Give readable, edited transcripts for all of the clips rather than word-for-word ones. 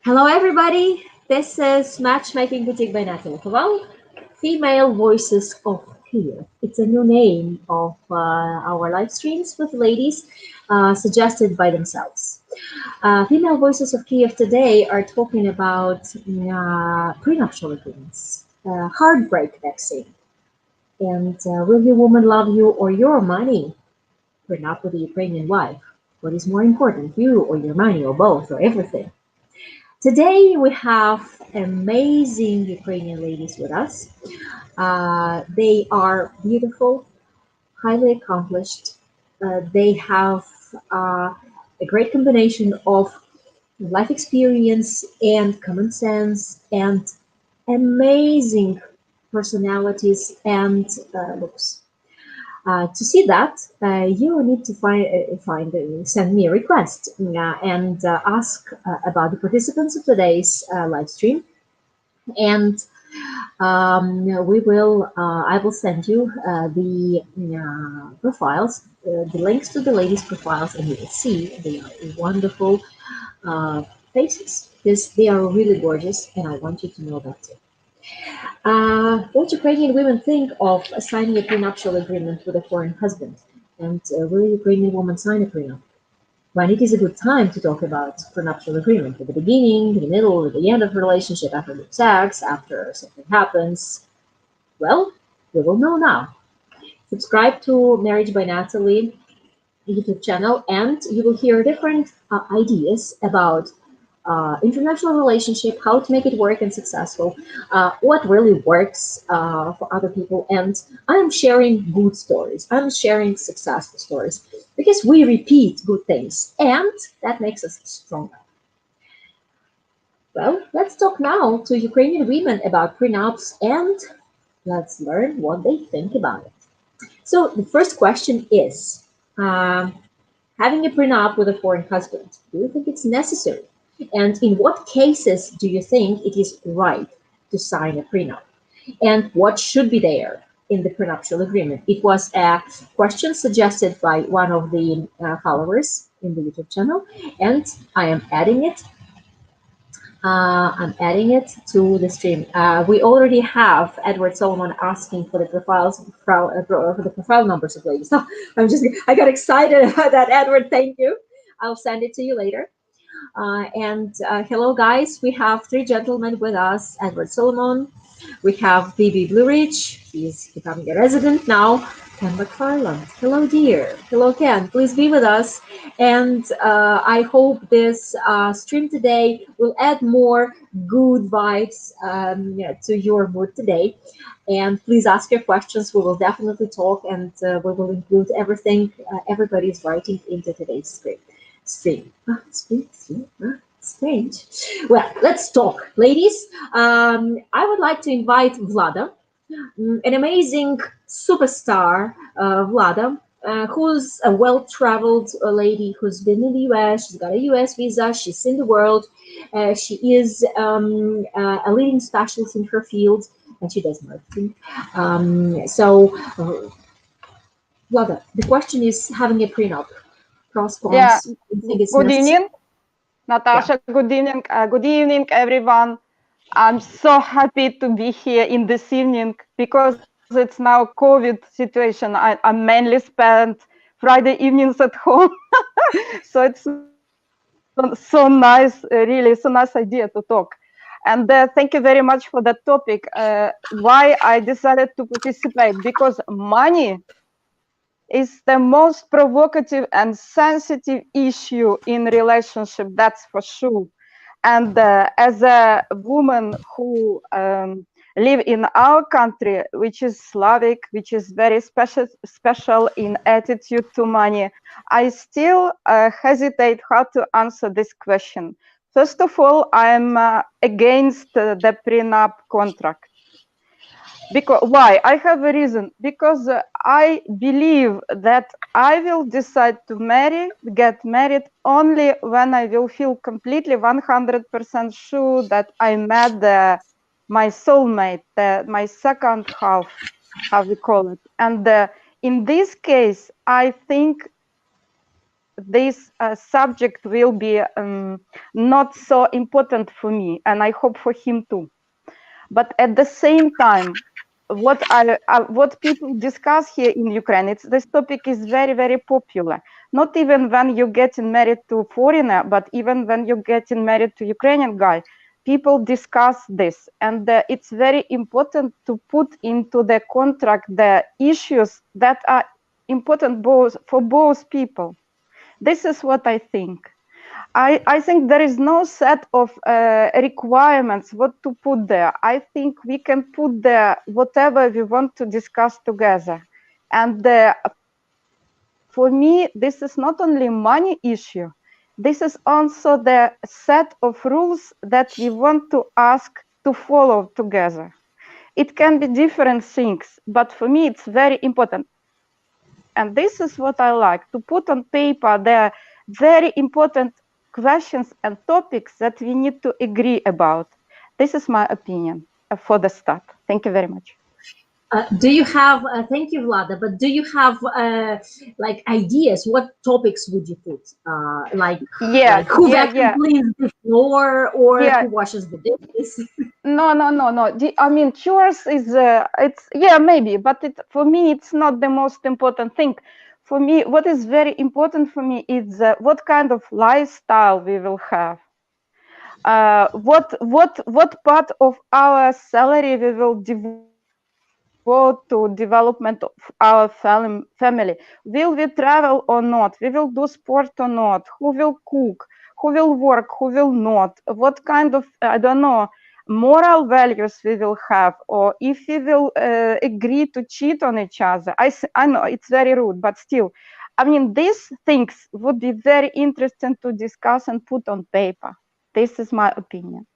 Hello, everybody. This is Matchmaking Boutique by Natalie Kaval, Female Voices of Kyiv. It's a new name of our live streams with ladies suggested by themselves. Female Voices of Kyiv today are talking about prenuptial agreements, heartbreak vaccine, and will your woman love you or your money? Prenup with a Ukrainian wife. What is more important, you or your money, or both, or everything? Today we have amazing Ukrainian ladies with us. They are beautiful, highly accomplished. They have a great combination of life experience and common sense and amazing personalities and looks. To see that, you need to send me a request and ask about the participants of today's live stream, and I will send you the profiles, the links to the ladies' profiles, and you will see they are wonderful faces. They are really gorgeous, and I want you to know that too. What Ukrainian women think of signing a prenuptial agreement with a foreign husband? And will a Ukrainian woman sign a prenup? When it is a good time to talk about prenuptial agreement? At the beginning, in the middle, at the end of the relationship, after the sex, after something happens? Well, we will know now. Subscribe to Marriage by Natalie YouTube channel, and you will hear different ideas about international relationship, how to make it work and successful, what really works for other people. And I'm sharing good stories. I'm sharing successful stories because we repeat good things, and that makes us stronger. Well, let's talk now to Ukrainian women about prenups, and let's learn what they think about it. So the first question is, having a prenup with a foreign husband, do you think it's necessary? And in what cases do you think it is right to sign a prenup? And what should be there in the prenuptial agreement? It was a question suggested by one of the followers in the YouTube channel, and I am adding it. I'm adding it to the stream. We already have Edward Solomon asking for the for the profile numbers of ladies. So I got excited about that, Edward. Thank you. I'll send it to you later. And hello, guys. We have three gentlemen with us. Edward Solomon. We have Bibi Blueridge. He's becoming a resident now. Ken McFarland. Hello, dear. Hello, Ken. Please be with us. And I hope this stream today will add more good vibes to your mood today. And please ask your questions. We will definitely talk, and we will include everything everybody is writing into today's script. Strange. Well, let's talk, ladies. I would like to invite Vlada, an amazing superstar, Vlada, who's a well-traveled lady who's been in the US. She's got a US visa. She's seen the world. She is a leading specialist in her field, and she does marketing. Vlada, the question is having a prenup. Pros, Yeah, cons. You think it's good necessary? evening, Natasha. Good evening, everyone. I'm so happy to be here in this evening because it's now COVID situation. I mainly spent Friday evenings at home, so it's so nice, really, so nice idea to talk. And thank you very much for that topic. Why I decided to participate? Because money is the most provocative and sensitive issue in relationship, that's for sure. And as a woman who live in our country, which is Slavic, which is very special in attitude to money, I still hesitate how to answer this question. First of all, I'm against the prenup contract. Because why? I have a reason. Because I believe that I will decide to get married only when I will feel completely 100% sure that I met my soulmate, my second half, how we call it. And in this case, I think this subject will be not so important for me, and I hope for him too. But at the same time, what people discuss here in Ukraine, this topic is very, very popular. Not even when you're getting married to foreigner, but even when you're getting married to Ukrainian guy, people discuss this. And it's very important to put into the contract the issues that are important for both people. This is what I think. I think there is no set of requirements what to put there. I think we can put there whatever we want to discuss together. And for me, this is not only money issue. This is also the set of rules that we want to ask to follow together. It can be different things, but for me, it's very important. And this is what I like, to put on paper the very important questions and topics that we need to agree about. This is my opinion for the start. Thank you very much. Do you have, thank you, Vlada, but do you have like ideas? What topics would you put? Like who vacuum cleans the floor or who washes the dishes? No. I mean, chores is, it's, maybe, but for me, it's not the most important thing. For me, what is very important for me is what kind of lifestyle we will have. What part of our salary we will devote to development of our family. Will we travel or not? We will do sport or not? Who will cook? Who will work? Who will not? What kind of, I don't know, moral values we will have, or if we will agree to cheat on each other. I know it's very rude, but still, I mean, these things would be very interesting to discuss and put on paper. This is my opinion.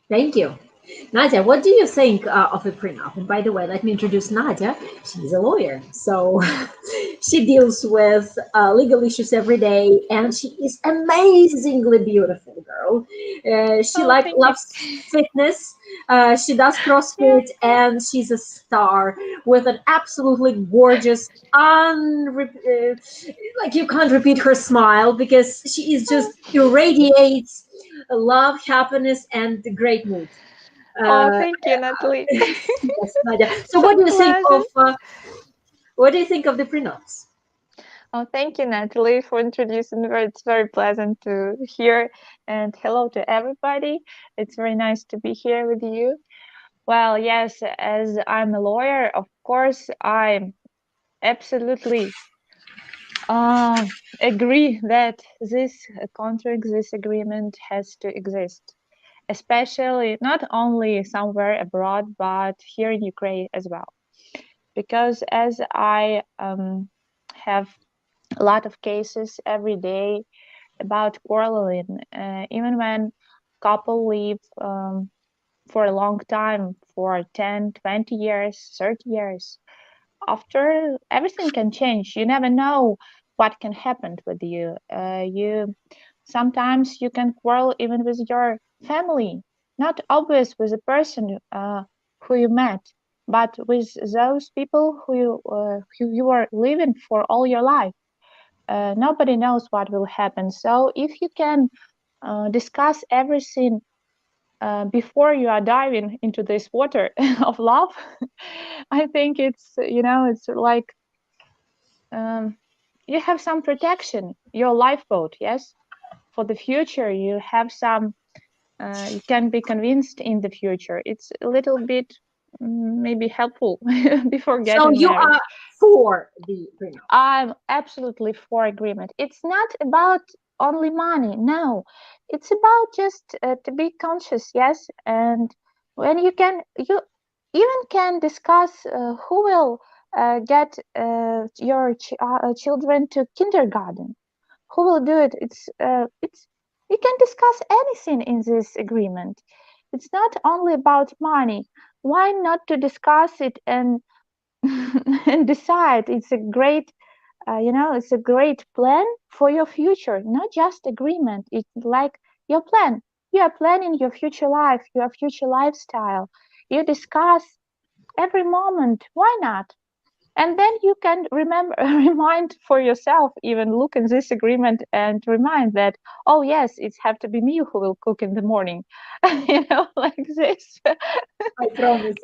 Thank you. Nadia, what do you think of a prenup? And by the way, let me introduce Nadia. She's a lawyer, so she deals with legal issues every day, and she is amazingly beautiful, girl. She loves fitness. She does CrossFit, and she's a star with an absolutely gorgeous, like you can't repeat her smile because she is just irradiates love, happiness, and great mood. Thank you, Natalie. Yes, Nadia. So, what do you think of the prenups? Oh, thank you, Natalie, for introducing me. It's very pleasant to hear, and hello to everybody. It's very nice to be here with you. Well, yes, as I'm a lawyer, of course, I absolutely agree that this contract, this agreement has to exist, especially not only somewhere abroad, but here in Ukraine as well. Because as I have a lot of cases every day about quarreling, even when couple live for a long time, for 10, 20 years, 30 years, after everything can change. You never know what can happen with you. Sometimes you can quarrel even with your family, not always with the person who you met, but with those people who you are living for all your life. Nobody knows what will happen. So if you can discuss everything before you are diving into this water of love, I think it's like you have some protection, your lifeboat, yes, for the future. You have some, you can be convinced in the future. It's a little bit maybe helpful before getting married. So you are for the prenup? I'm absolutely for agreement. It's not about only money. No, it's about just to be conscious, yes. And when you even can discuss who will get your children to kindergarten, who will do it. It's you can discuss anything in this agreement. It's not only about money. Why not to discuss it and and decide? It's a great it's a great plan for your future, not just agreement. It's like your plan. You are planning your future life, your future lifestyle. You discuss every moment. Why not? And then you can remind for yourself, even look in this agreement and remind that, oh yes, it's have to be me who will cook in the morning, like this. I promise.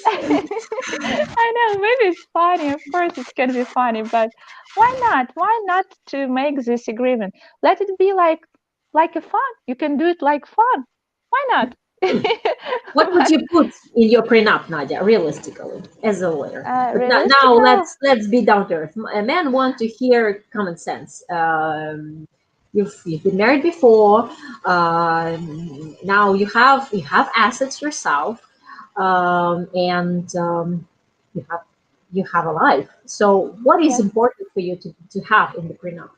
I know, maybe it's funny. Of course, it can be funny, but why not? Why not to make this agreement? Let it be like a fun. You can do it like fun. Why not? What would But, you put in your prenup, Nadia, realistically, as a lawyer? But now realistically, let's be down to earth. Men want to hear common sense. You've been married before. Now you have assets yourself, and you have you have a life. So, what is yes. important for you to have in the prenup?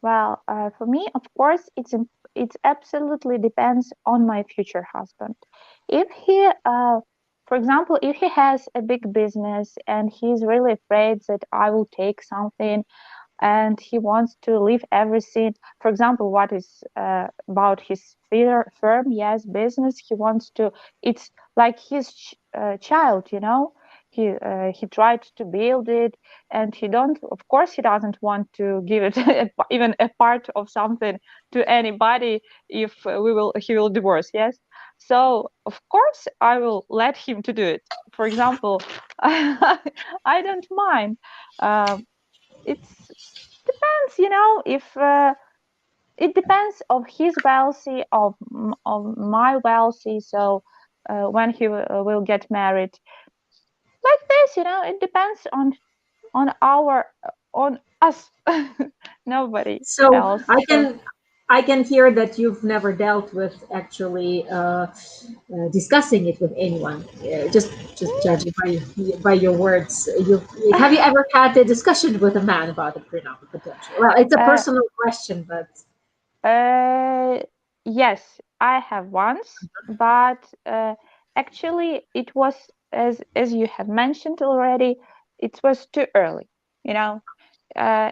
Well, for me, of course, it's absolutely depends on my future husband. If he, for example, if he has a big business and he's really afraid that I will take something and he wants to leave everything, for example, what is about his firm, yes, business, he wants to, it's like his child, he tried to build it, and he don't, of course he doesn't want to give it even a part of something to anybody if he will divorce, yes. So of course I will let him to do it. For example, I don't mind. It's depends, if it depends of his wealthy, of my wealthy. So when he will get married, like this, it depends on us, nobody So else. I So can I can hear that you've never dealt with actually discussing it with anyone. Just judging by your words. Have you ever had a discussion with a man about the prenup potential? Well, it's a uh, personal question, but uh, yes, I have once, but actually it was, as you have mentioned already, it was too early. You know,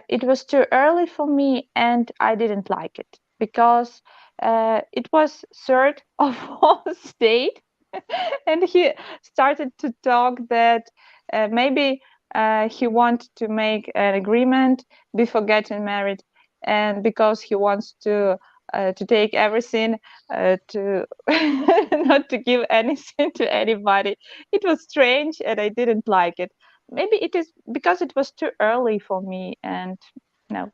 it was too early for me, and I didn't like it because it was third of all state, and he started to talk that maybe he wanted to make an agreement before getting married, and because he wants to take everything, to not to give anything to anybody. It was strange, and I didn't like it. Maybe it is because it was too early for me, and no,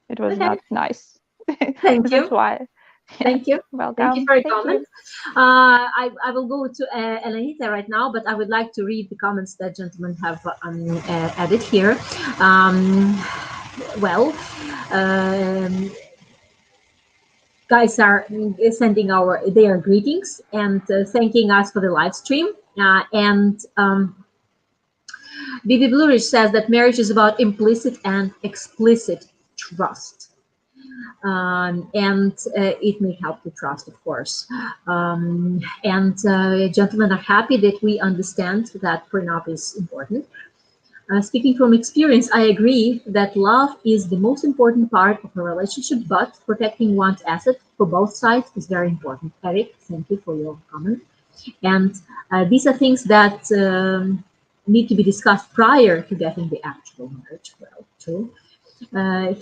it was okay. not nice. Thank That's you. why. Yes, Thank you. Thank you welcome. for your Thank comment. you. I will go to Elenita right now, but I would like to read the comments that gentlemen have added here. Um, well, um, guys are sending their greetings and thanking us for the live stream. And Bibi Bluish says that marriage is about implicit and explicit trust. And it may help to trust, of course. And gentlemen are happy that we understand that prenup is important. Speaking from experience, I agree that love is the most important part of a relationship, but protecting one's asset for both sides is very important. Eric, thank you for your comment. And these are things that need to be discussed prior to getting the actual marriage. Well, true.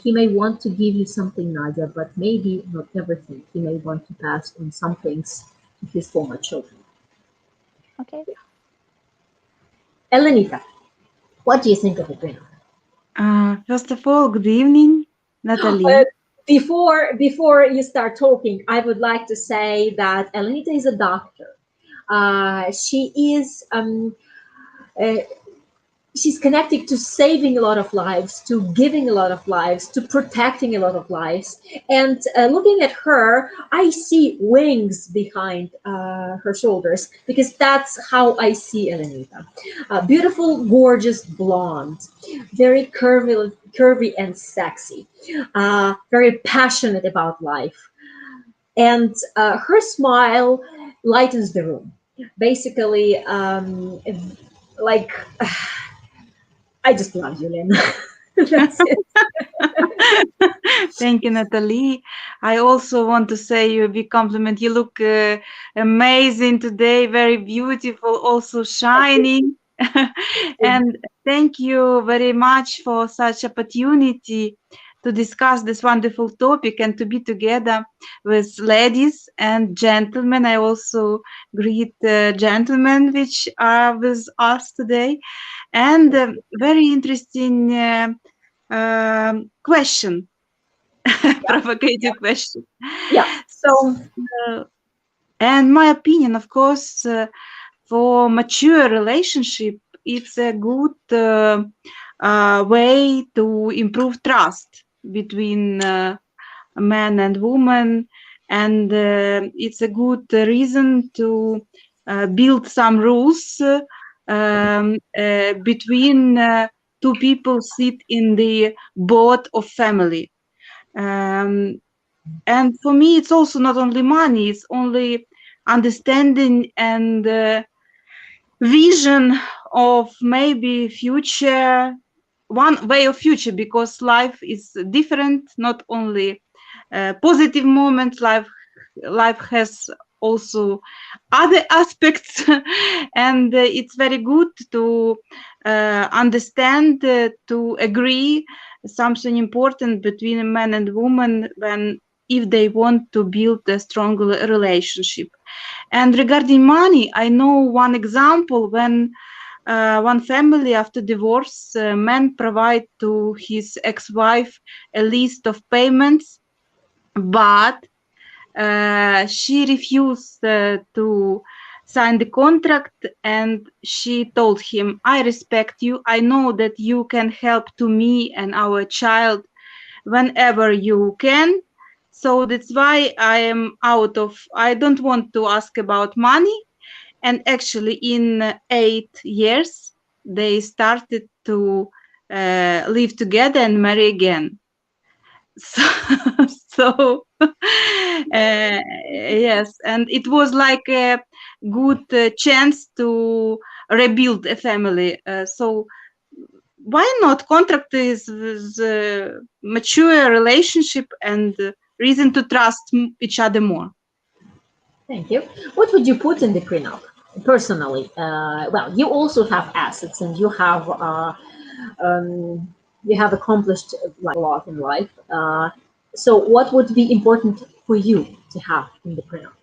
He may want to give you something, Nadia, but maybe not everything. He may want to pass on some things to his former children. Okay. Elenita, what do you think of it? First of all, good evening, Uh, Natalie. before you start talking, I would like to say that Elenita is a doctor. She is uh, she's connected to saving a lot of lives, to giving a lot of lives, to protecting a lot of lives. And looking at her, I see wings behind her shoulders because that's how I see Elenita. Beautiful, gorgeous blonde, very curvy and sexy, very passionate about life. And her smile lightens the room. Basically, like I just love you, Lynn. That's it. Thank you, Natalie. I also want to say you a big compliment. You look amazing today, very beautiful, also shining. And thank you very much for such opportunity to discuss this wonderful topic and to be together with ladies and gentlemen. I also greet gentlemen which are with us today. And very interesting question, provocative question. Yeah. So, and my opinion, of course, for mature relationship, it's a good way to improve trust between man and woman, and it's a good reason to build some rules between two people sit in the boat of family. And for me, it's also not only money; it's only understanding and vision of maybe future, one way of future, because life is different, not only positive moments. Life has also other aspects and it's very good to understand, to agree something important between a man and woman when, if they want to build a strong relationship. And regarding money, I know one example when one family after divorce, man provide to his ex-wife a list of payments, but she refused to sign the contract, and she told him, I respect you. I know that you can help to me and our child whenever you can. So that's why I don't want to ask about money. And actually, in 8 years, they started to live together and marry again. So, so yes, and it was like a good chance to rebuild a family. So why not? Contract is mature relationship and reason to trust each other more. Thank you. What would you put in the prenup personally? Well, you also have assets, and you have accomplished like a lot in life. So, what would be important for you to have in the prenup?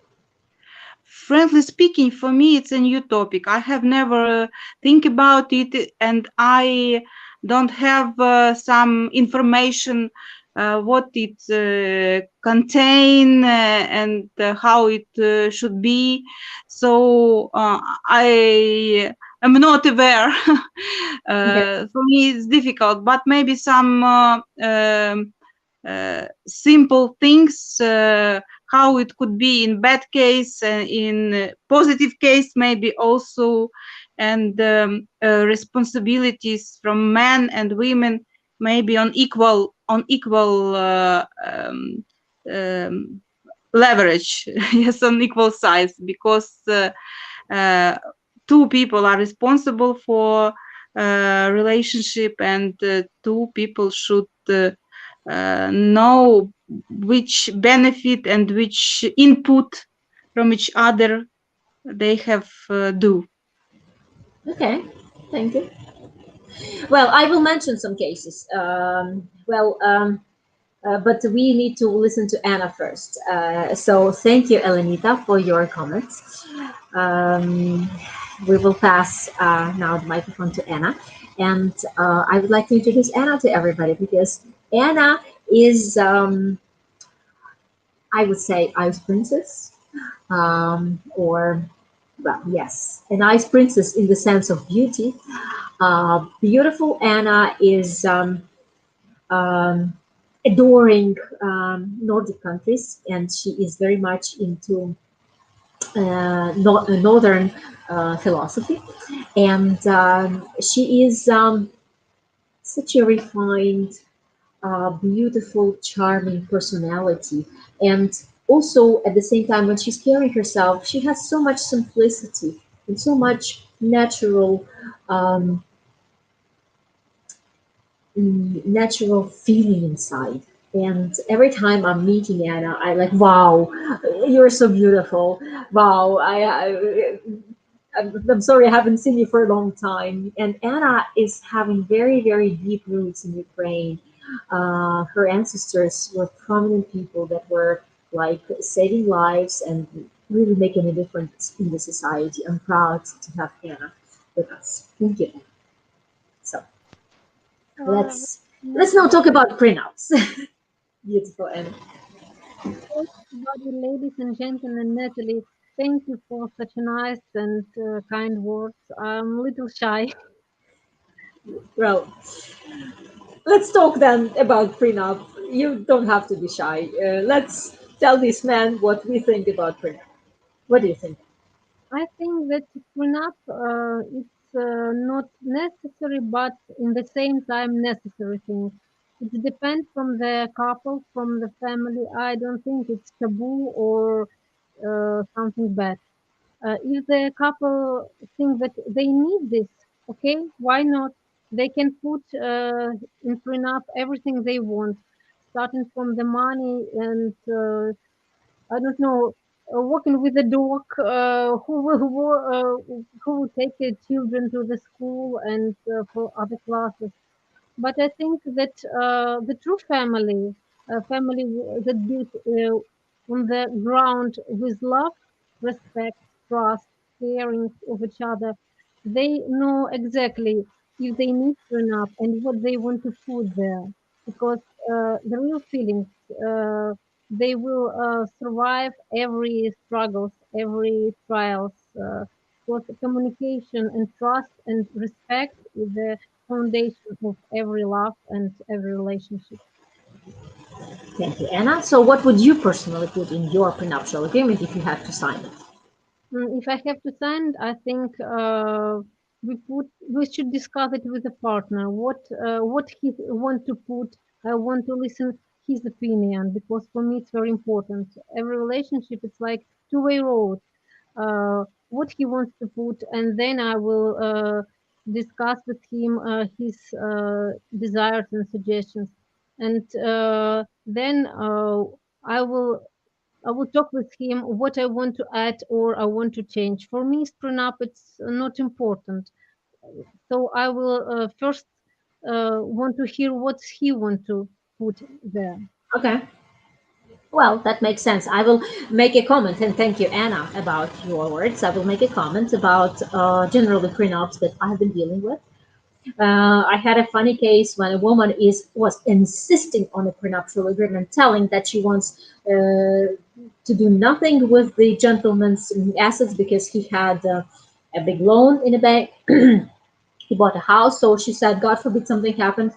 Frankly speaking, for me, it's a new topic. I have never think about it, and I don't have some information what it contain and how it should be. So I am not aware. Okay. For me, it's difficult, but maybe some simple things, how it could be in bad case, in positive case maybe also, and responsibilities from men and women maybe on equal leverage. Yes, on equal size, because uh, two people are responsible for relationship, and two people should know which benefit and which input from each other they have do. Okay. Thank you. Well, I will mention some cases. But we need to listen to Anna first. So thank you, Elenita, for your comments. Um, we will pass now the microphone to Anna. And I would like to introduce Anna to everybody because Anna is, I would say, Ice Princess. Or, well, yes, an Ice Princess in the sense of beauty. Beautiful Anna is adoring Nordic countries, and she is very much into northern philosophy. And she is such a refined, beautiful, charming personality. And also, at the same time, when she's carrying herself, she has so much simplicity and so much natural. Natural feeling inside. And every time I'm meeting Anna, I like, wow, you're so beautiful. Wow, I'm sorry, I haven't seen you for a long time. And Anna is having very, very deep roots in Ukraine. Her ancestors were prominent people that were like saving lives and really making a difference in the society. I'm proud to have Anna with us. Thank you, Anna. So Uh, let's now talk about prenups. Beautiful, Anna. Everybody, ladies and gentlemen, Natalie, thank you for such nice and kind words. I'm a little shy. Well, let's talk then about prenup. You don't have to be shy. Let's tell this man what we think about prenup. What do you think? I think that prenup it's not necessary, but in the same time necessary thing. It depends from the couple, from the family. I don't think it's taboo or something bad. If the couple think that they need this, okay, why not? They can put in prenup everything they want, starting from the money and I don't know, working with a dog, who will take their children to the school and for other classes. But I think that the true family, that built on the ground with love, respect, trust, caring of each other, they know exactly if they need prenup and what they want to put there. Because the real feelings, they will survive every struggles, every trials. Because communication and trust and respect is the foundation of every love and every relationship. Thank you, Anna. So, what would you personally put in your prenuptial agreement if you had to sign it? If I have to send, I think we should discuss it with the partner. What he want to put. I want to listen his opinion because for me it's very important. Every relationship it's like two-way road. What he wants to put, and then I will discuss with him his desires and suggestions, and then I will talk with him what I want to add or I want to change. For me, prenup it's not important, so I will first want to hear what he want to put there. Okay. Well, that makes sense. I will make a comment, and thank you, Anna, about your words. I will make a comment about generally prenups that I've been dealing with. I had a funny case when a woman was insisting on a prenuptial agreement, telling that she wants to do nothing with the gentleman's assets because he had a big loan in a bank. He bought a house, so she said, God forbid something happens,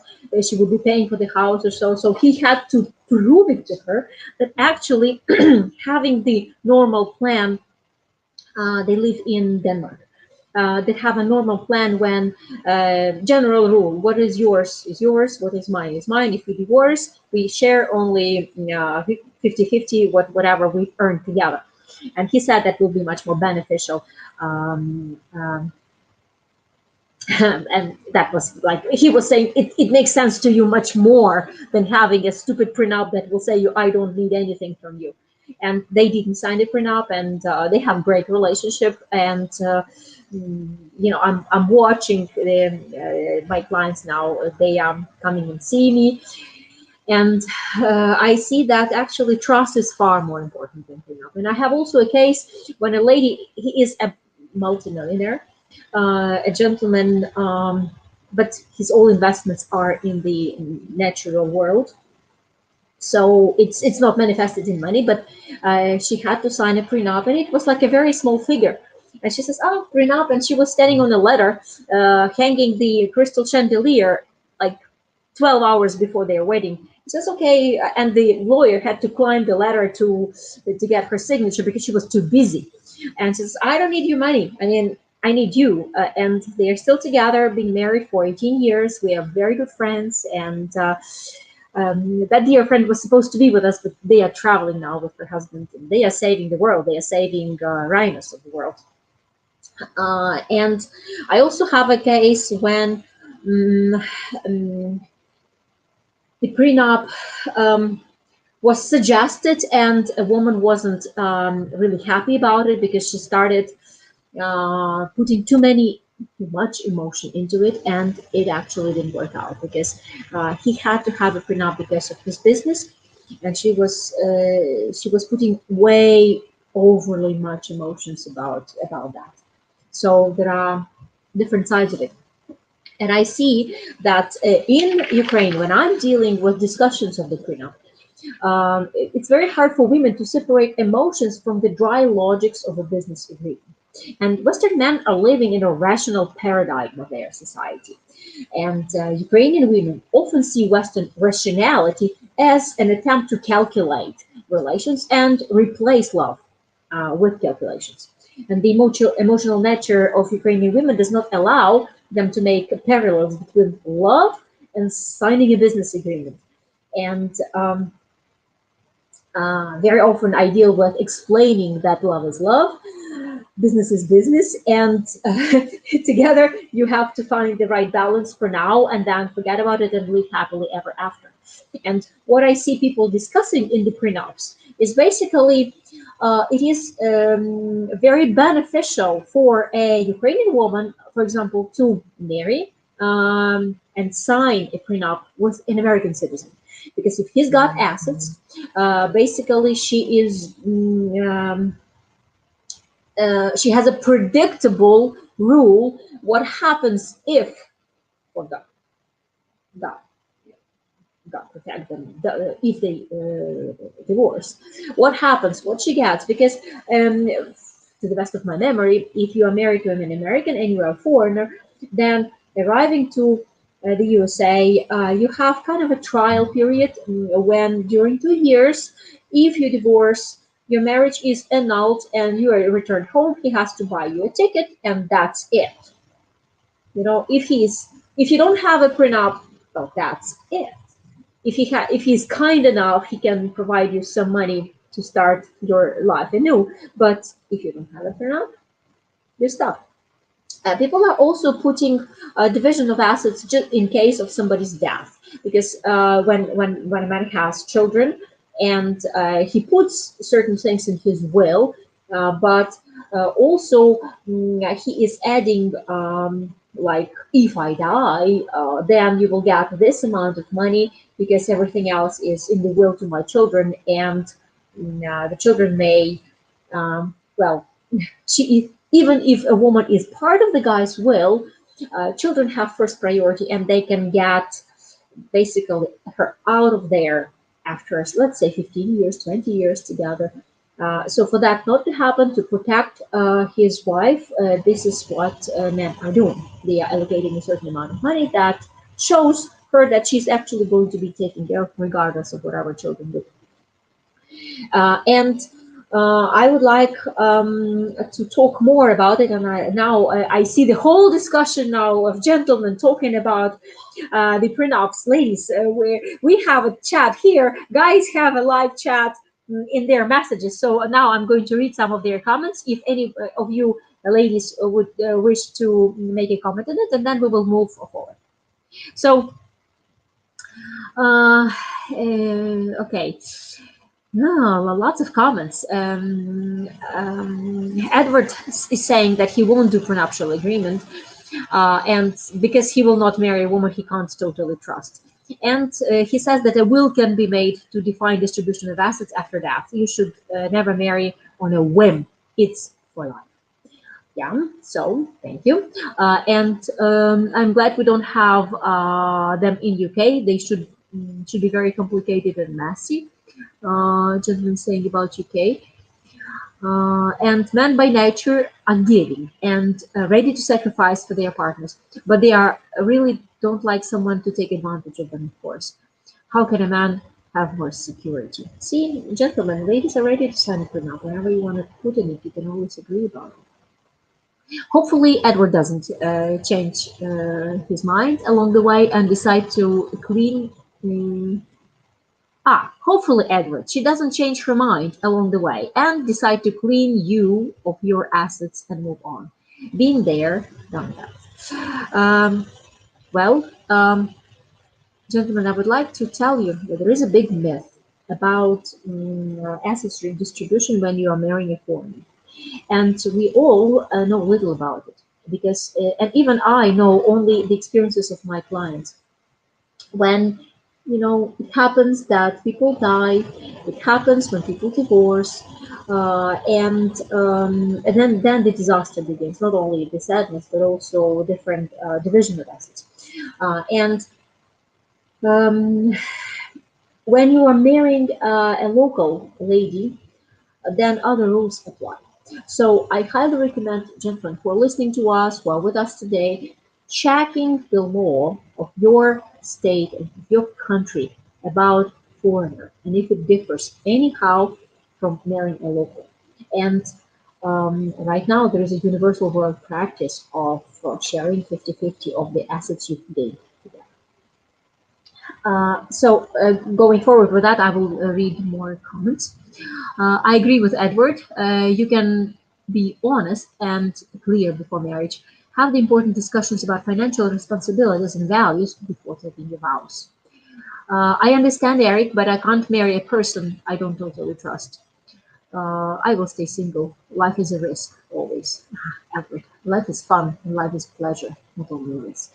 she would be paying for the house or so. So he had to prove it to her that actually having the normal plan, they live in Denmark. They have a normal plan when general rule, what is yours is yours, what is mine is mine. If we divorce, we share only 50-50, whatever we earn together. And he said that will be much more beneficial. Um, um, and that was like he was saying it makes sense to you much more than having a stupid prenup that will say you I don't need anything from you. And they didn't sign the prenup, and they have a great relationship. And I'm watching my clients now. They are coming and see me, and I see that actually trust is far more important than prenup. And I have also a case when a lady, he is a multimillionaire, a gentleman, but his all investments are in the natural world. So it's not manifested in money, but she had to sign a prenup, and it was like a very small figure. And she says, "Oh, prenup," and she was standing on a ladder, hanging the crystal chandelier, like 12 hours before their wedding. He says, "Okay," and the lawyer had to climb the ladder to get her signature because she was too busy. And she says, "I don't need your money. I mean, I need you." And they are still together, being married for 18 years. We are very good friends, and that dear friend was supposed to be with us, but they are traveling now with her husband, and they are saving the world. They are saving rhinos of the world. And I also have a case when um, um, the prenup was suggested, and a woman wasn't really happy about it because she started putting too much emotion into it, and it actually didn't work out because he had to have a prenup because of his business, and she was putting way overly much emotions about that. So there are different sides of it. And I see that in Ukraine, when I'm dealing with discussions of the prenup, it's very hard for women to separate emotions from the dry logics of a business agreement. And Western men are living in a rational paradigm of their society. And Ukrainian women often see Western rationality as an attempt to calculate relations and replace love with calculations. And the emotional nature of Ukrainian women does not allow them to make parallels between love and signing a business agreement. And very often I deal with explaining that love is love, business is business, and together you have to find the right balance for now and then forget about it and live happily ever after. And what I see people discussing in the prenups is basically it is very beneficial for a Ukrainian woman, for example, to marry and sign a prenup with an American citizen. Because if he's got assets, basically she has a predictable rule. What happens if, or God, God protect them, if they divorce? What happens? What she gets? Because to the best of my memory, if you are married to an American and you are a foreigner, then arriving to the USA, you have kind of a trial period when during 2 years, if you divorce, your marriage is annulled and you are returned home. He has to buy you a ticket, and that's it. You know, if you don't have a prenup, well, that's it. If he's kind enough, he can provide you some money to start your life anew. But if you don't have a prenup, you're stuck. People are also putting a division of assets just in case of somebody's death, because when a man has children and he puts certain things in his will, but also he is adding like, if I die, then you will get this amount of money because everything else is in the will to my children, and the children may, well, even if a woman is part of the guy's will, children have first priority, and they can get basically her out of there after, let's say, 15 years, 20 years together. So for that not to happen, to protect his wife, this is what men are doing. They are allocating a certain amount of money that shows her that she's actually going to be taken care of regardless of whatever children do. And I would like to talk more about it, and I see the whole discussion now of gentlemen talking about the prenups. Ladies, we have a chat here. Guys have a live chat in their messages. So now I'm going to read some of their comments. If any of you ladies would wish to make a comment on it, and then we will move forward. So, okay. No, lots of comments. Edward is saying that he won't do prenuptial agreement, and because he will not marry a woman he can't totally trust. And he says that a will can be made to define distribution of assets after that. You should never marry on a whim. It's for life. Yeah, so thank you. And I'm glad we don't have them in UK. They should be very complicated and messy. Gentleman saying about UK. And men by nature are giving and ready to sacrifice for their partners, but they are really don't like someone to take advantage of them, of course. How can a man have more security? See, gentlemen, ladies are ready to sign a prenup. Whenever you want to put in it, you can always agree about it. Hopefully, Edward doesn't change his mind along the way and decide to clean. Hopefully, Edward, she doesn't change her mind along the way and decide to clean you of your assets and move on. Being there, done that. Well, gentlemen, I would like to tell you that there is a big myth about assets redistribution when you are marrying a foreigner. And we all know little about it because, and even I know only the experiences of my clients. When it happens that people die, it happens when people divorce, and then the disaster begins. Not only the sadness, but also different division of assets. And um, when you are marrying a local lady, then other rules apply. So I highly recommend, gentlemen, who are listening to us, who are with us today, checking the law of your state and your country about foreigner, and if it differs anyhow from marrying a local. And right now, there is a universal world practice of sharing 50-50 of the assets you gain together. So going forward with that, I will read more comments. I agree with Edward. You can be honest and clear before marriage. Have the important discussions about financial responsibilities and values before taking your vows. I understand, Eric, but I can't marry a person I don't totally trust. I will stay single. Life is a risk, always. Edward. Life is fun and life is pleasure, not only a risk.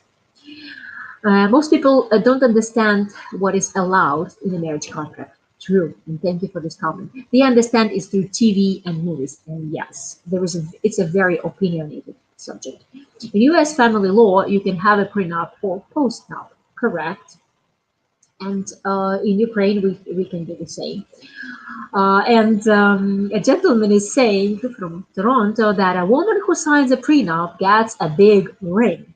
Most people don't understand what is allowed in a marriage contract. True, and thank you for this comment. They understand is through TV and movies, and yes, it's a very opinionated subject. In U.S. family law, you can have a prenup or postnup, correct? And in Ukraine, we can do the same. And a gentleman is saying from Toronto that a woman who signs a prenup gets a big ring.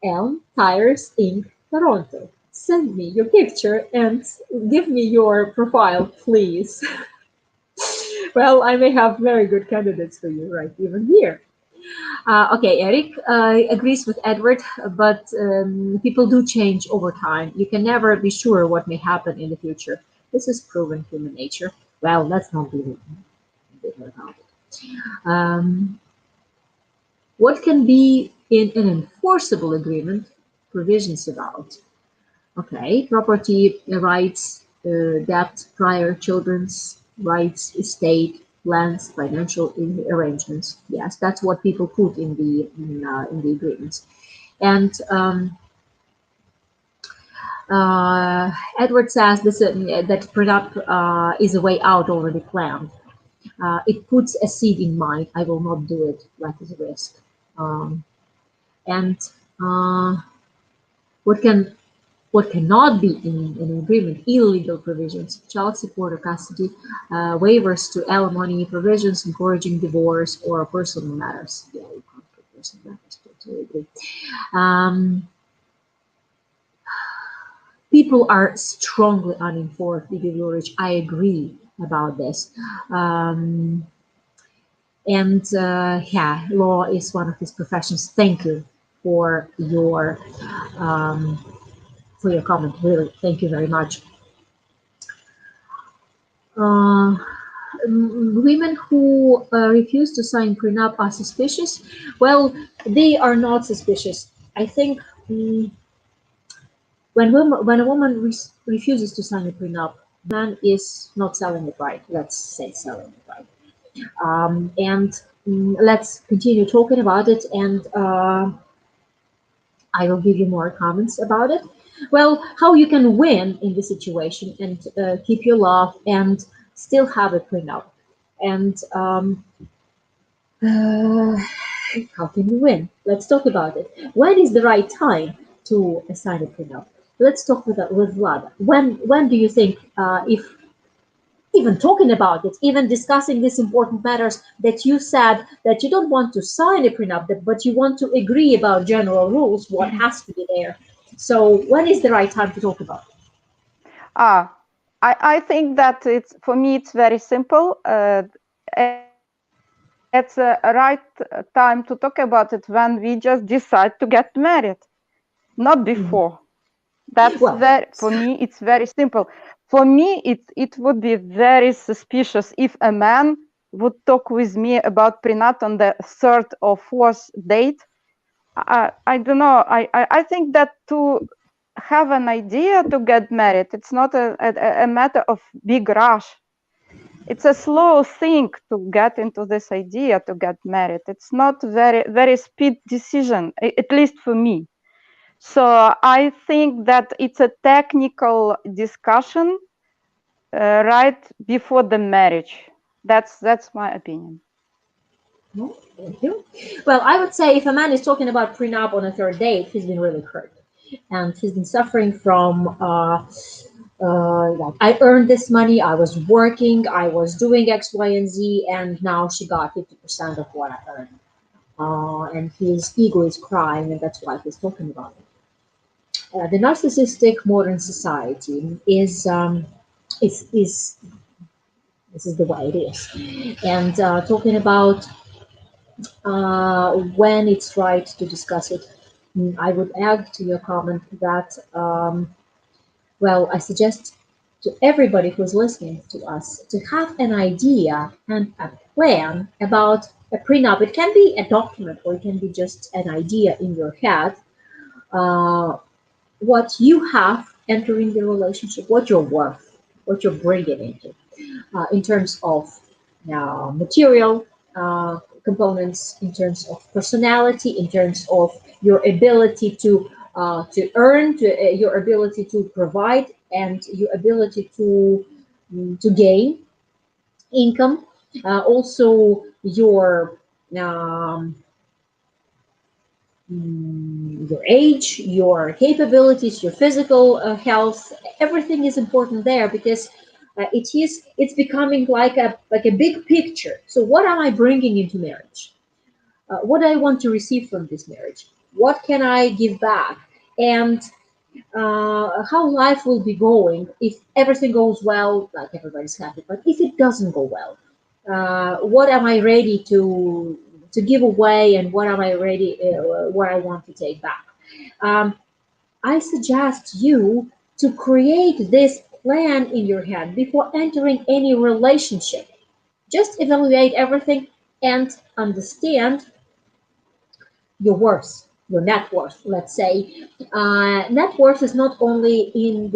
Elm Tires Inc. Toronto. Send me your picture and give me your profile, please. Well, I may have very good candidates for you right even here. Okay, Eric agrees with Edward, but people do change over time. You can never be sure what may happen in the future. This is proven human nature. Well, let's not be bitter about it. What can be in an enforceable agreement provisions about? Okay, property rights, debt, prior children's rights, estate, lands, financial arrangements. Yes, that's what people put in the agreements. And Edward says that prenup is a way out already planned. It puts a seed in mind. I will not do it. Life is a risk. And what can what cannot be in an agreement: illegal provisions, child support or custody, waivers to alimony, provisions encouraging divorce or personal matters. Yeah, you can't put personal matters. Totally agree. Um, People are strongly uninformed, Ulrich. I agree about this. And yeah, law is one of these professions. Thank you for your um, comment. Really, thank you very much. Women who refuse to sign prenup are suspicious. Well, they are not suspicious. I think when a woman refuses to sign a prenup, man is not selling it right. Let's say selling it right. And let's continue talking about it, and I will give you more comments about it. Well, how you can win in this situation and keep your love and still have a prenup. And how can you win? Let's talk about it. When is the right time to sign a prenup? Let's talk with Vlad. When do you think, if even talking about it, even discussing these important matters, that you said that you don't want to sign a prenup, but you want to agree about general rules, what has to be there. So when is the right time to talk about it? I think that it's, for me, it's very simple. It's a right time to talk about it when we just decide to get married, not before. That's for me, it's very simple. For me, it would be very suspicious if a man would talk with me about prenup on the third or fourth date. I don't know. I think that to have an idea to get married, it's not a matter of big rush. it's a slow thing to get into this idea to get married. It's not very speed decision, at least for me. So I think that it's a technical discussion right before the marriage. That's my opinion. Thank you. Well, I would say if a man is talking about prenup on a third date, he's been really hurt, and he's been suffering from. Like, I earned this money. I was working. I was doing X, Y, and Z, and now she got 50% of what I earned. And his ego is crying, and that's why he's talking about it. The narcissistic modern society is this is the way it is, and talking about when it's right to discuss it. I would add to your comment that, well, I suggest to everybody who's listening to us to have an idea and a plan about a prenup. It can be a document or it can be just an idea in your head, what you have entering the relationship, what you're worth, what you're bringing into, in terms of material components, in terms of personality, in terms of your ability to earn, your ability to provide, and your ability to gain income. Also, your age, your capabilities, your physical health, everything is important there because it's becoming like a big picture. So what am I bringing into marriage? What do I want to receive from this marriage? What can I give back? And how life will be going if everything goes well, like everybody's happy. But if it doesn't go well, what am I ready to give away, and what am I ready, what I want to take back? Um, I suggest you to create this plan in your head before entering any relationship. Just evaluate everything and understand your worth, your net worth. Let's say net worth is not only in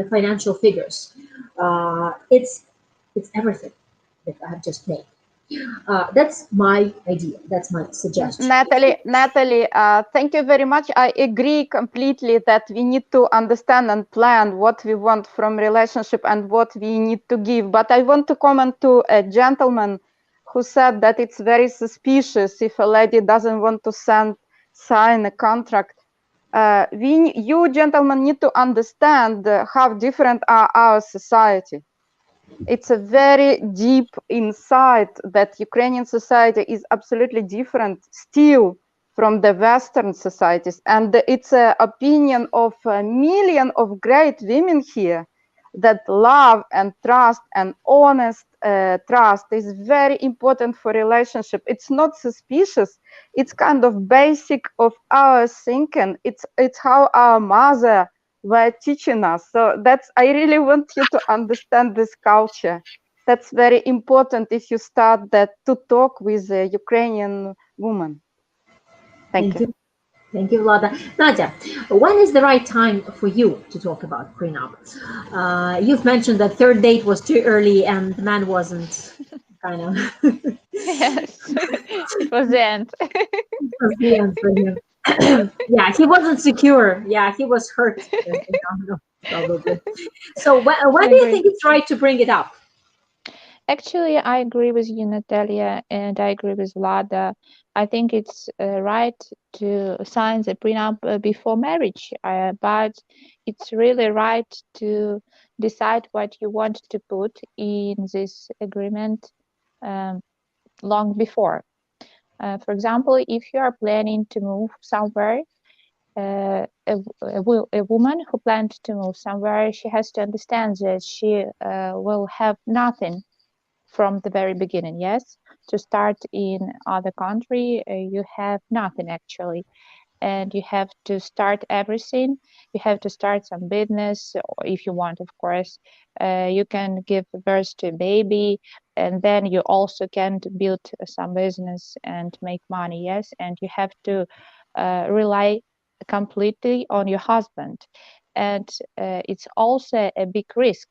financial figures. It's everything that I have just made. That's my idea. That's my suggestion. Natalie, thank you very much. I agree completely that we need to understand and plan what we want from relationship and what we need to give. But I want to comment to a gentleman who said that it's very suspicious if a lady doesn't want to sign a contract. You gentlemen need to understand how different are our society. It's a very deep insight that Ukrainian society is absolutely different still from the Western societies. And it's an opinion of a million of great women here that love and trust and honest trust is very important for relationship. It's not suspicious. It's kind of basic of our thinking. It's how our mother were teaching us. So I really want you to understand this culture. That's very important if you start to talk with a Ukrainian woman. Thank you. Thank you, Vlada. Nadia, when is the right time for you to talk about prenup? You've mentioned that third date was too early and the man wasn't kind of. Yes, it was the end. It was the end for him. Yeah, he wasn't secure. Yeah, he was hurt. Probably. So when do you think it's right to bring it up? Actually, I agree with you, Natalia, and I agree with Vlada. I think it's right to sign the prenup before marriage, but it's really right to decide what you want to put in this agreement um, long before. For example, if you are planning to move somewhere, a woman who plans to move somewhere, she has to understand that she will have nothing from the very beginning. Yes, to start in other country, you have nothing actually, and you have to start everything. You have to start some business, or if you want, of course. You can give birth to a baby, and then you also can build some business and make money. Yes, and you have to rely completely on your husband, and it's also a big risk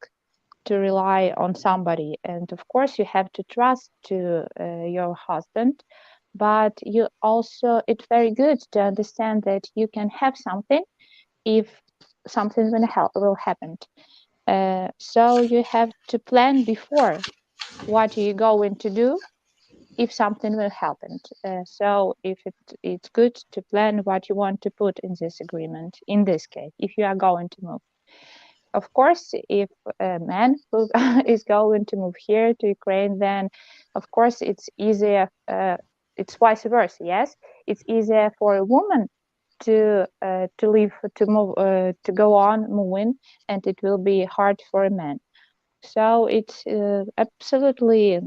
to rely on somebody, and of course you have to trust to your husband, but you also, it's very good to understand that you can have something if something will happen. So you have to plan before what you're going to do if something will happen. So if it's good to plan what you want to put in this agreement, in this case, if you are going to move. Of course, if a man who is going to move here to Ukraine, then of course it's easier. It's vice versa. Yes, it's easier for a woman to leave, to move, to go on moving, and it will be hard for a man. So it absolutely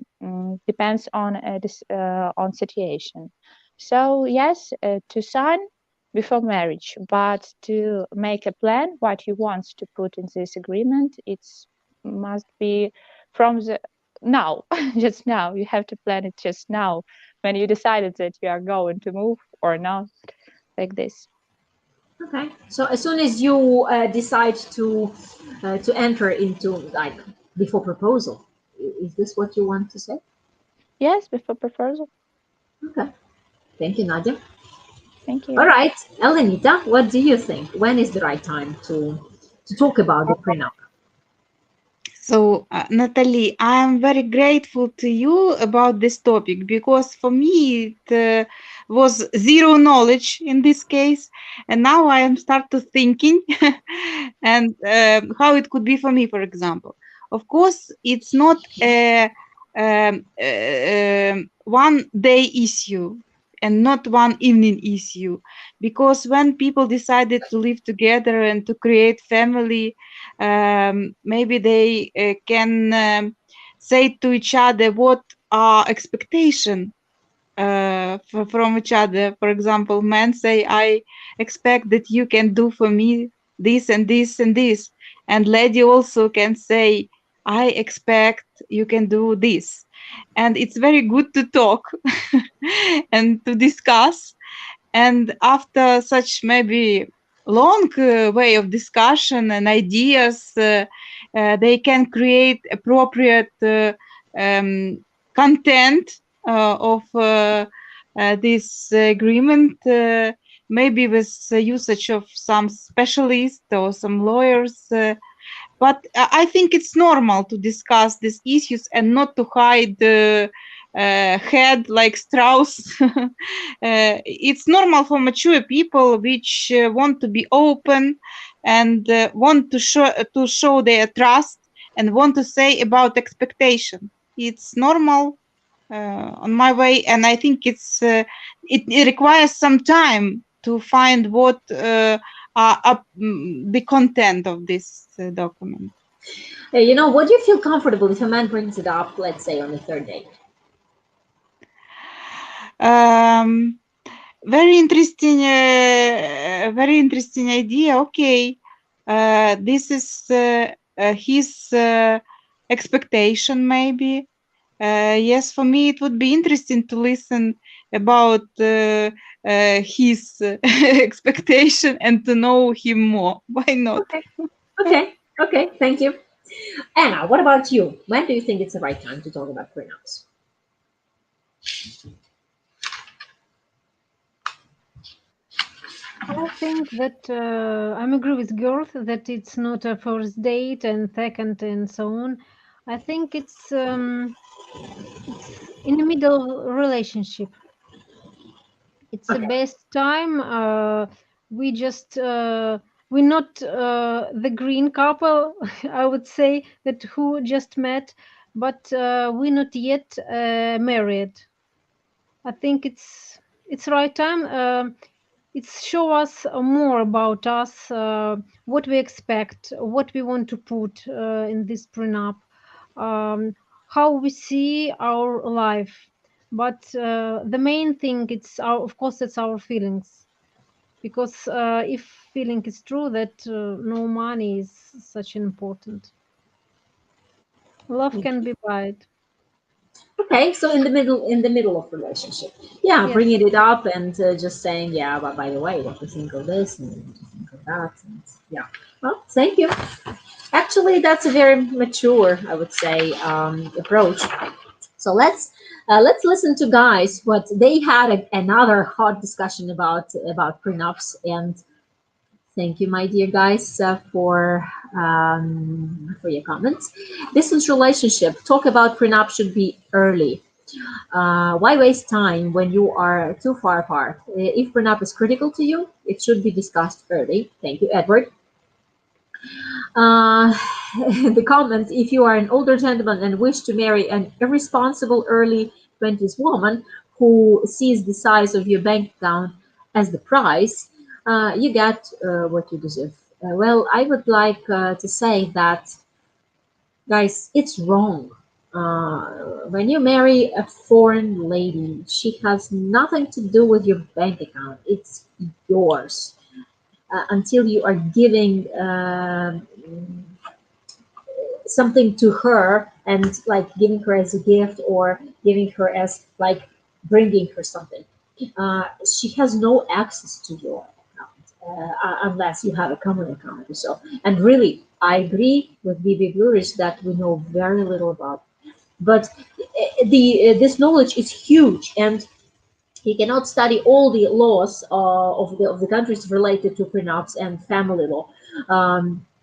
depends on this on situation. So yes, to sign before marriage, but to make a plan what you want to put in this agreement, it's must be from the now, just now. You have to plan it just now when you decided that you are going to move or not, like this. Okay. So as soon as you decide to enter into, like, before proposal, is this what you want to say? Yes, before proposal. Okay. Thank you, Nadia. Thank All you. right, Elenita, what do you think? When is the right time to talk about the prenup? So, Natalie, I am very grateful to you about this topic because for me it was zero knowledge in this case, and now I am start to thinking and how it could be for me, for example. Of course, it's not a one day issue and not one evening issue, because when people decided to live together and to create family, maybe they can say to each other what are expectation from each other. For example, men say, I expect that you can do for me this and this and this, and lady also can say, I expect you can do this. And it's very good to talk and to discuss, and after such maybe long way of discussion and ideas, they can create appropriate content of this agreement, maybe with usage of some specialists or some lawyers. But I think it's normal to discuss these issues and not to hide the head like Strauss. It's normal for mature people which want to be open and want to show their trust and want to say about expectation. It's normal on my way, and I think it requires some time to find what the content of this document. Hey, would you feel comfortable if a man brings it up, let's say, on the third date? Um, very interesting idea. Okay, this is his expectation, maybe. Yes, for me it would be interesting to listen about his expectation and to know him more. Why not? Okay, thank you. Anna, what about you? When do you think it's the right time to talk about prenups? I think that I'm agree with girls that it's not a first date and second and so on. I think it's in the middle relationship. It's the Okay. best time. We just we're not the green couple, I would say, that who just met, but we're not yet married. I think it's right time. It's show us more about us, what we expect, what we want to put in this prenup, um, how we see our life. But the main thing, it's our, of course, it's our feelings. Because if feeling is true that no money is such important, love can be bad. Okay, so in the middle of relationship, yeah, Yes. bringing it up and just saying, yeah, but by the way, what do you think of this and what do you think of that. And yeah. Well, thank you. Actually, that's a very mature, I would say, approach. So let's listen to guys what they had another hot discussion about prenups. And thank you, my dear guys, for your comments. Distance relationship. Talk about prenup should be early. Why waste time when you are too far apart? If prenup is critical to you, it should be discussed early. Thank you, Edward. Uh, the comment, if you are an older gentleman and wish to marry an irresponsible early 20s woman who sees the size of your bank account as the price, you get what you deserve. Well, I would like to say that, guys, it's wrong. When you marry a foreign lady, she has nothing to do with your bank account. It's yours until you are giving something to her and like giving her as a gift or giving her as like bringing her something. She has no access to your account unless you have a common account or so. And really, I agree with Bibi Gurish that we know very little about. But the this knowledge is huge, and he cannot study all the laws of the countries related to prenups and family law.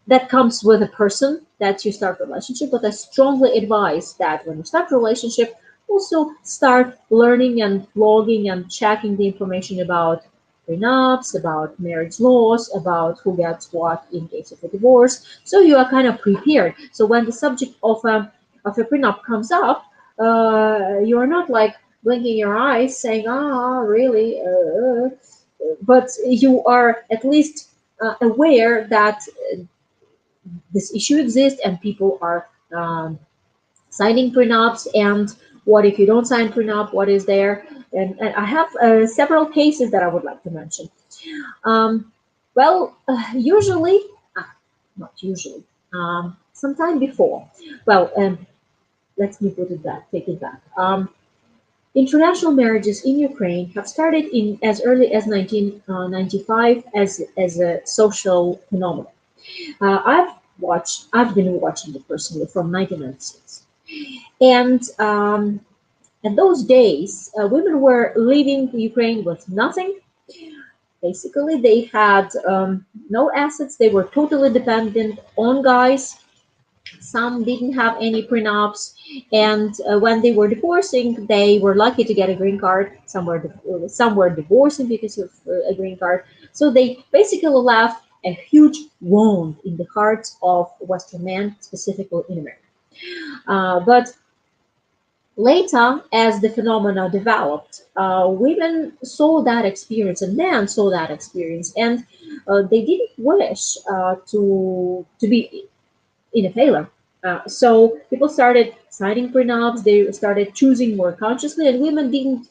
That comes with a person that you start a relationship, but I strongly advise that when you start a relationship, also start learning and logging and checking the information about prenups, about marriage laws, about who gets what in case of a divorce. So you are kind of prepared. So when the subject of a prenup comes up, you are not like blinking your eyes saying, ah, really? But you are at least aware that this issue exists and people are signing prenups. And what if you don't sign prenup? What is there? And I have several cases that I would like to mention. Well, usually, not usually, sometime before. Well, let me put it back, take it back. International marriages in Ukraine have started in as early as 1995 as a social phenomenon. I've been watching it personally from 1996, and in those days, women were leaving Ukraine with nothing. Basically, they had no assets. They were totally dependent on guys. Some didn't have any prenups, and when they were divorcing, they were lucky to get a green card. Some were divorcing because of a green card. So they basically left a huge wound in the hearts of Western men, specifically in America. But later, as the phenomena developed, women saw that experience and men saw that experience, and they didn't wish to be in a failure. So people started signing prenups. They started choosing more consciously, and women didn't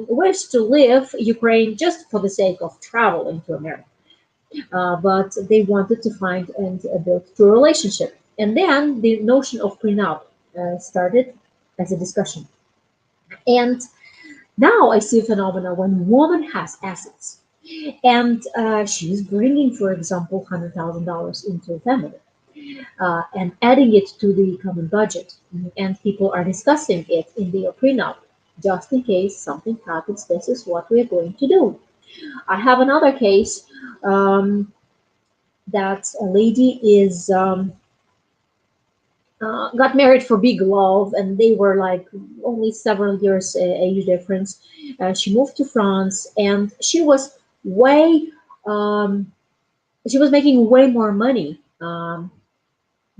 wish to leave Ukraine just for the sake of traveling to America, but they wanted to find and build true relationship. And then the notion of prenup started as a discussion. And now I see a phenomena when woman has assets, and she's bringing, for example, $100,000 into a family and adding it to the common budget. And people are discussing it in their prenup. Just in case something happens, this is what we're going to do. I have another case that a lady is got married for big love, and they were like only several years age difference. She moved to France, and um, she was making way more money.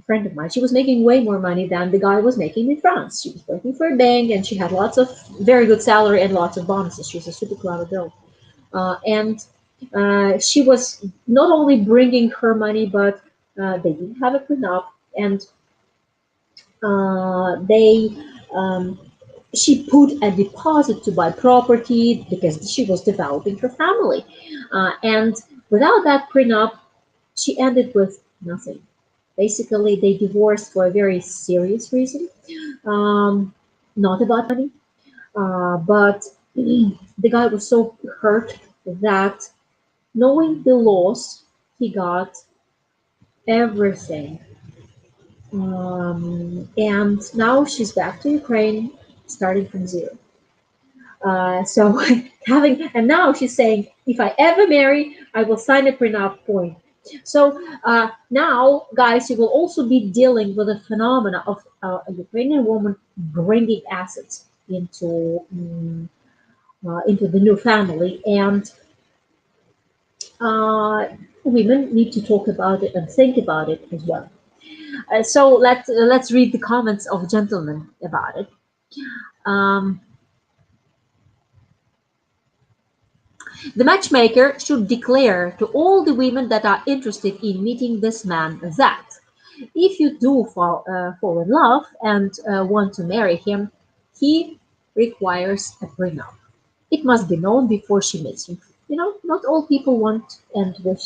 Friend of mine, she was making way more money than the guy was making in France. She was working for a bank, and she had lots of very good salary and lots of bonuses. She was a super clever girl, and she was not only bringing her money, but they didn't have a prenup, and they she put a deposit to buy property because she was developing her family, and without that prenup, she ended with nothing. Basically, they divorced for a very serious reason, not about money, but the guy was so hurt that knowing the laws. he got everything. And now she's back to Ukraine, starting from zero. So and now she's saying, if I ever marry, I will sign a prenup point. So now, guys, you will also be dealing with the phenomena of a Ukrainian woman bringing assets into the new family, and uh, women need to talk about it and think about it as well. So let's read the comments of gentlemen about it. Um, The matchmaker should declare to all the women that are interested in meeting this man that if you do fall in love and want to marry him, he requires a prenup. It must be known before she meets him. Not all people want and wish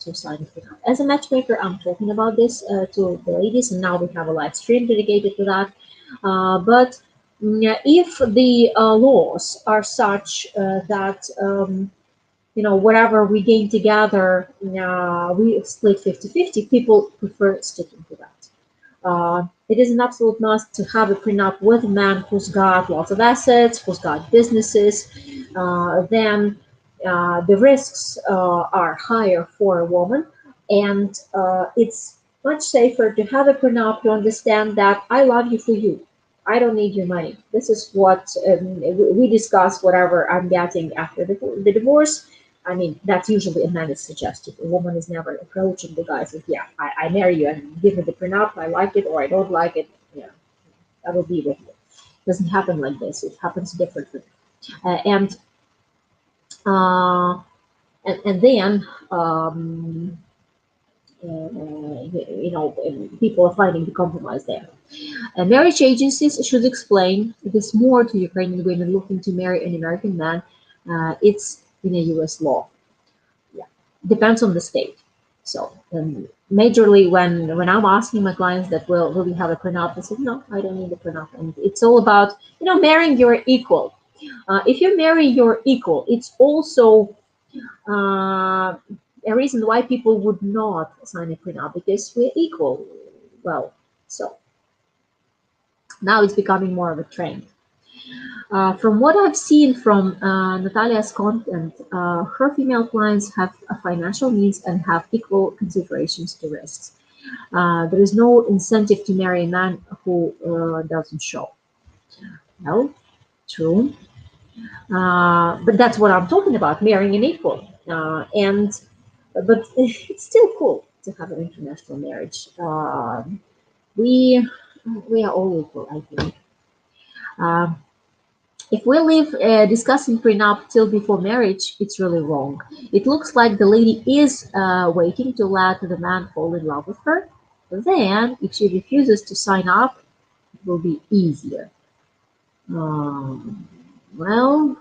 to sign a prenup. As a matchmaker, I'm talking about this to the ladies, and now we have a live stream dedicated to that. But if the laws are such that whatever we gain together, we split 50-50, people prefer sticking to that. It is an absolute must to have a prenup with a man who's got lots of assets, who's got businesses. Then the risks are higher for a woman, and it's much safer to have a prenup to understand that I love you for you. I don't need your money. This is what we discuss. Whatever I'm getting after the divorce, I mean, that's usually a man is suggested. A woman is never approaching the guy says, yeah, I marry you and give me the prenup. I like it or I don't like it. Yeah, I will be with you. It doesn't happen like this. It happens differently. And uh, and then people are finding the compromise there. Marriage agencies should explain this more to Ukrainian women looking to marry an American man. It's in a U.S. law. Yeah, depends on the state. So, majorly when I'm asking my clients that will we have a prenup, I said no, I don't need a prenup, and it's all about marrying your equal. If you marry your equal, it's also a reason why people would not sign a prenup because we're equal. Well, so now it's becoming more of a trend. From what I've seen from Natalia's content, her female clients have a financial needs and have equal considerations to risks. There is no incentive to marry a man who doesn't show. No, true. But that's what I'm talking about, marrying an equal. But it's still cool to have an international marriage. We we are all equal, I think. Um, If we leave discussing prenup till before marriage, it's really wrong. It looks like the lady is waiting to let the man fall in love with her. Then, if she refuses to sign up, it will be easier. Well,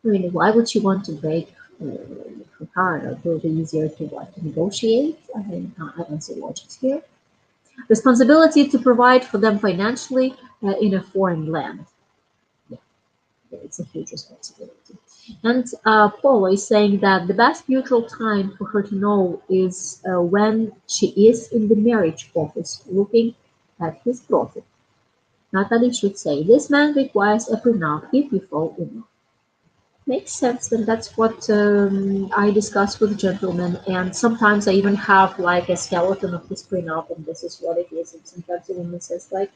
I mean, why would she want to break her heart? It will be easier to what? To negotiate? I mean, I don't see logic here. Responsibility to provide for them financially in a foreign land. It's a huge responsibility. And Paul is saying that the best neutral time for her to know is when she is in the marriage office looking at his profit. Natalie should say, this man requires a prenup if you fall in love. Makes sense, then that's what I discuss with gentlemen, and sometimes I even have like a skeleton of this prenup, and this is what it is. And sometimes the woman says like,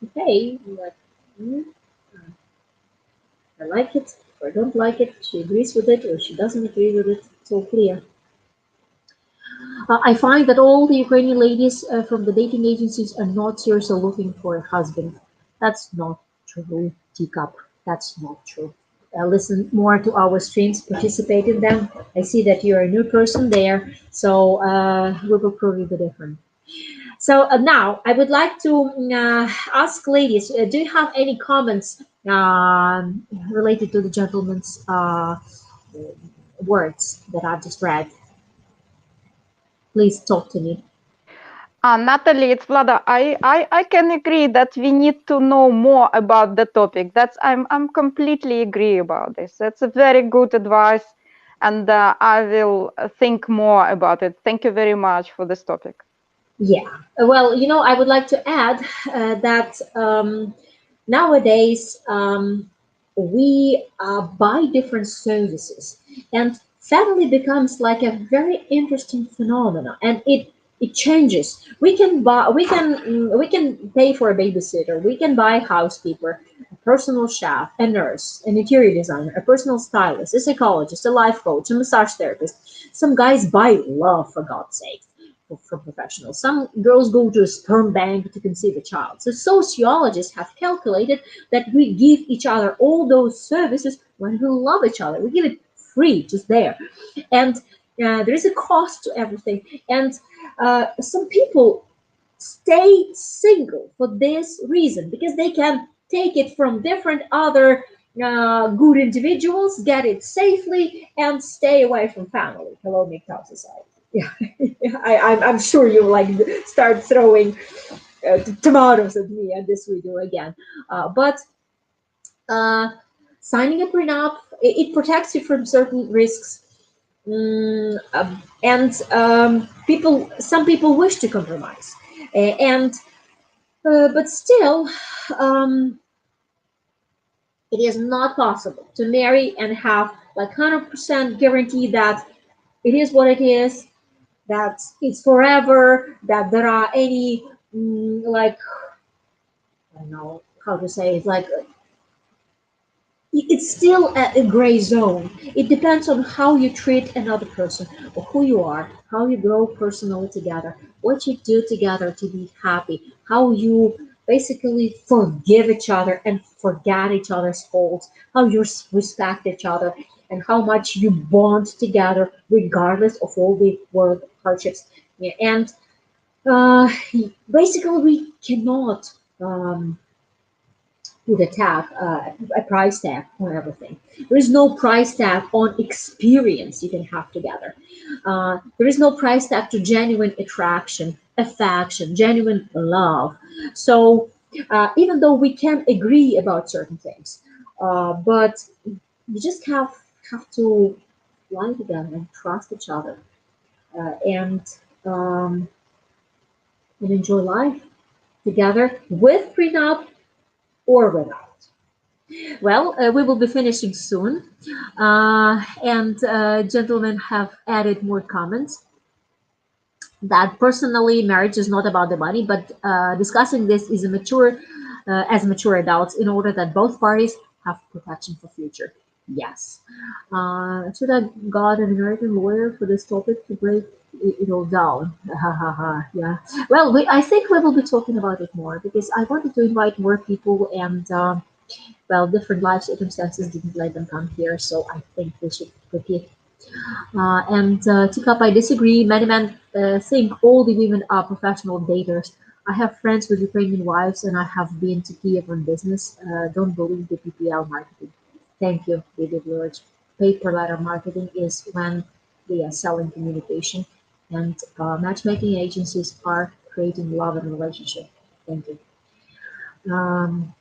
okay, like, I like it, or I don't like it, she agrees with it, or she doesn't agree with it, it's all clear. I find that all the Ukrainian ladies from the dating agencies are not seriously looking for a husband. That's not true, teacup. That's not true. Listen more to our streams, participate in them. I see that you're a new person there, so we will prove you the difference. So now I would like to ask ladies, do you have any comments related to the gentleman's words that I've just read? Please talk to me. Natalie, it's Vlada. I can agree that we need to know more about the topic. I'm completely agree about this. That's a very good advice. and I will think more about it. Thank you very much for this topic. Yeah. Well, I would like to add that nowadays we buy different services, and family becomes like a very interesting phenomenon, and it changes. We can pay for a babysitter, we can buy a housekeeper, a personal chef, a nurse, an interior designer, a personal stylist, a psychologist, a life coach, a massage therapist. Some guys buy love, for God's sake, for professionals. Some girls go to a sperm bank to conceive a child. So sociologists have calculated that we give each other all those services when we love each other. We give it free, just there. And there is a cost to everything. And some people stay single for this reason, because they can take it from different other good individuals, get it safely, and stay away from family. Hello, MGTOW society. Yeah, I'm sure you like start throwing tomatoes at me at this video again. But signing a prenup, it protects you from certain risks. And some people wish to compromise, and but still, um, it is not possible to marry and have like 100% guarantee that it is what it is, that it's forever, that there are any like, I don't know how to say it, like it's still a gray zone. It depends on how you treat another person, or who you are, how you grow personally together, what you do together to be happy, how you basically forgive each other and forget each other's faults, how you respect each other, and how much you bond together regardless of all the world hardships. Yeah, and uh, basically, we cannot. Put a price tag on everything. There is no price tag on experience you can have together. There is no price tag to genuine attraction, affection, genuine love. So even though we can agree about certain things, but you just have to lie together and trust each other, and um, and enjoy life together with prenup or without. Well, we will be finishing soon, and gentlemen have added more comments that personally marriage is not about the money, but discussing this is a mature, as mature adults, in order that both parties have protection for future. Yes. Should I got an American lawyer for this topic to break it all down? Yeah. Well, I think we will be talking about it more, because I wanted to invite more people, and well, different life circumstances didn't let them come here, so I think we should repeat. And Tikap, I disagree. Many men think all the women are professional daters. I have friends with Ukrainian wives, and I have been to Kyiv on business. Don't believe the PPL marketing. Thank you, David George. Paid per letter marketing is when they are selling communication, and matchmaking agencies are creating love and relationship. Thank you. Um,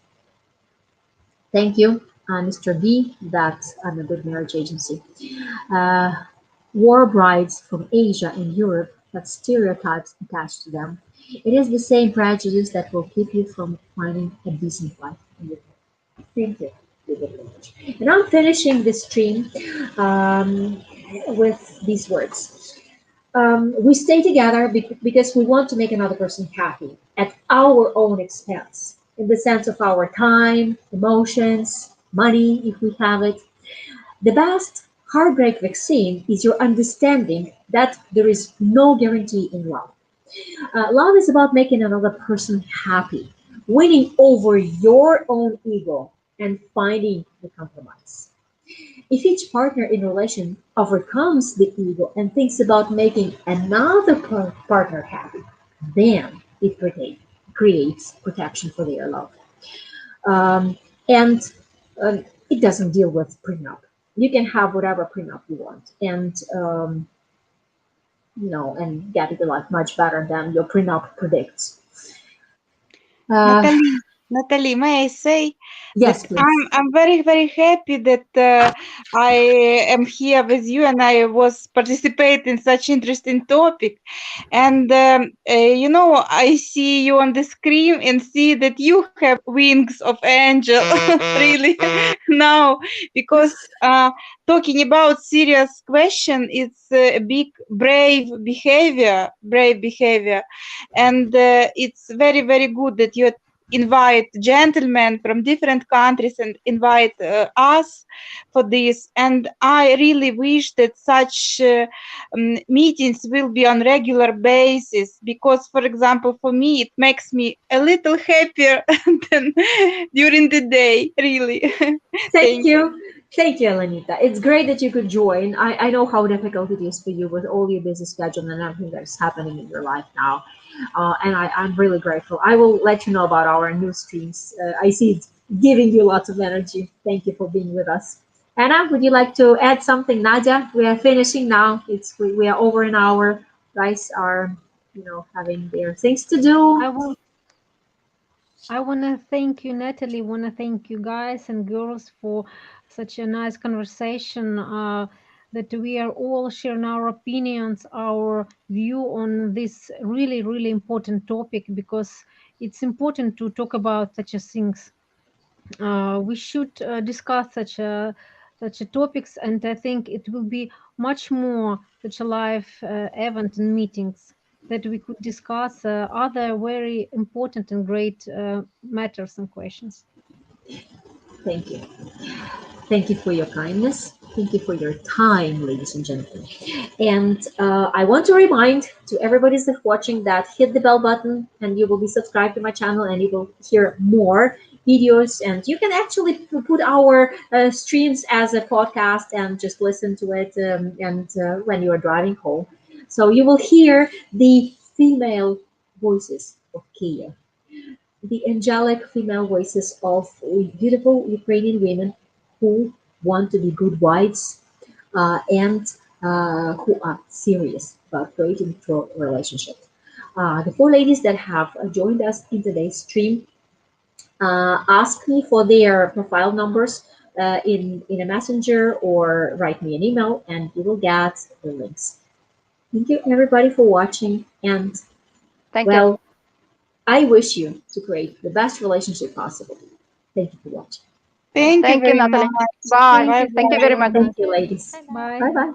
Thank you, Mr. B. That's I'm a good marriage agency. Uh, War brides from Asia and Europe have stereotypes attached to them. It is the same prejudice that will keep you from finding a decent wife. Thank you. And I'm finishing this stream with these words. We stay together because we want to make another person happy at our own expense, in the sense of our time, emotions, money, if we have it. The best heartbreak vaccine is your understanding that there is no guarantee in love. Love is about making another person happy, winning over your own ego, and finding the compromise. If each partner in a relation overcomes the ego and thinks about making another partner happy, then it creates protection for their love. And it doesn't deal with prenup. You can have whatever prenup you want, and and get your life much better than your prenup predicts. Natalie, may I say, Yes, please. I'm very happy that I am here with you and I was participating in such interesting topic. And I see you on the screen and see that you have wings of angel, really now, because talking about serious question, it's a big brave behavior, and it's very good that you invite gentlemen from different countries and invite us for this. And I really wish that such meetings will be on regular basis, because for example for me it makes me a little happier than during the day, really. Thank you. Thank you, Elenita. It's great that you could join. I know how difficult it is for you with all your busy schedule and everything that's happening in your life now. And I'm really grateful. I will let you know about our new streams. I see it's giving you lots of energy. Thank you for being with us. Anna, would you like to add something? Nadia, we are finishing now. We are over an hour. Guys are, having their things to do. I want to thank you, Natalie. Want to thank you guys and girls for such a nice conversation. That we are all sharing our opinions, our view on this really important topic, because it's important to talk about such a things. We should discuss such a topics, and I think it will be much more such a live event and meetings that we could discuss other very important and great matters and questions. Thank you. Thank you for your kindness. Thank you for your time, ladies and gentlemen. And I want to remind to everybody that's watching that hit the bell button and you will be subscribed to my channel and you will hear more videos. And you can actually put our streams as a podcast and just listen to it and when you are driving home. So you will hear the female voices of Kyiv, the angelic female voices of beautiful Ukrainian women who want to be good wives and who are serious about creating true relationships. The four ladies that have joined us in today's stream ask me for their profile numbers in a messenger or write me an email and you will get the links. Thank you everybody for watching, and Thank you. well, I wish you to create the best relationship possible. Thank you for watching. Thank you Thank you, very Natalie. much. Bye. Bye Thank you very much. Thank you, ladies. Bye. Bye bye.